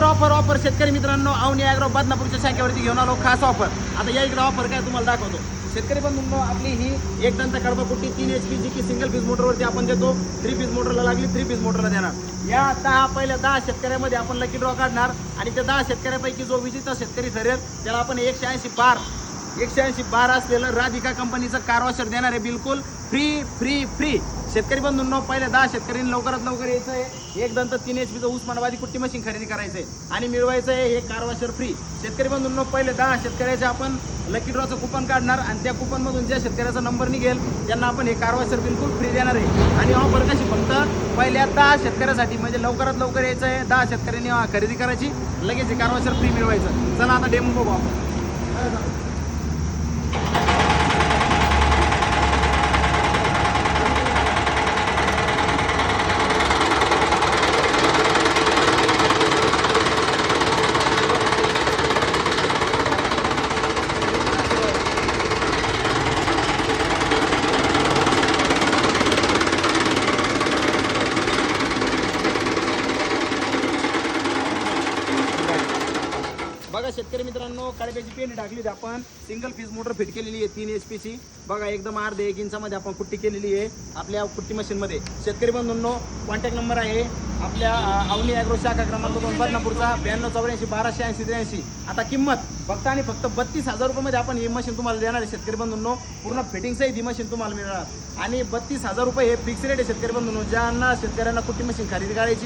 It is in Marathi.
ऑफर शेतकरी मित्रांनो, अवनी ॲग्रो बदनापूरच्या शाखेवरती घेऊन आलो खास ऑफर. आता या इकडे ऑफर काय तुम्हाला दाखवतो. शेतकरी बंधूंनो, आपली ही एक दंत कडबाकुट्टी 3 HP जी की सिंगल पीस मोटरवरती आपण देतो. 3 पीस मोटरला लागली 3 पीस मोटरला देणार. या पहिल्या 10 शेतकऱ्यामध्ये आपण लकी ड्रॉ काढणार आणि त्या 10 शेतकऱ्यापैकी जो विजेता शेतकरी ठरेल त्याला आपण 180 बार असलेलं राधिका कंपनीचं कार वॉशर देणार आहे, बिलकुल फ्री. शेतकरी बंधूंनो, पहिल्या 10 शेतकऱ्यांनी लवकरात लवकर यायचं आहे. एक दंत 3 HPचं उस्मानाबादी कुट्टी मशीन खरेदी करायचं आहे आणि मिळवायचं आहे हे कार वॉशर फ्री. शेतकरी बंधूंनो, पहिले 10 शेतकऱ्याचे आपण लकी ड्रॉचं कुपन काढणार आणि त्या कुपनमधून ज्या शेतकऱ्याचा नंबर निघेल त्यांना आपण हे कार वॉशर बिलकुल फ्री देणार आहे. आणि ऑफर कशी, फक्त पहिल्या 10 शेतकऱ्यासाठी, म्हणजे लवकरात लवकर यायचं आहे. 10 शेतकऱ्यांनी खरेदी करायची, लगेच हे कार वॉशर फ्री मिळवायचं. चला आता डेमो बघू आपण. बघा शेतकरी मित्रांनो, कडब्याची पेंडी टाकली होती आपण. सिंगल पीस मोटर फिट केलेली आहे 3 HPची. बघा एकदम अर्धे 1 इंचामध्ये आपण कुट्टी केलेली आहे आपल्या कुट्टी मशीनमध्ये. शेतकरी बंधूंनो, कॉन्टॅक्ट नंबर आहे आपल्या अवनी ॲग्रो शाखा क्रमांक 2 बदनापूरचा 9284 1280 83. आता किंमत फक्त आणि फक्त 32,000 रुपयामध्ये आपण ही मशीन तुम्हाला देणार आहे. शेतकरी बंधूंनो, पूर्ण फिटिंगसही ही मशीन तुम्हाला मिळणार आणि 32,000 रुपये हे फिक्स रेट आहे. शेतकरी बंधूंनो, ज्यांना शेतकऱ्यांना कुट्टी मशीन खरेदी करायची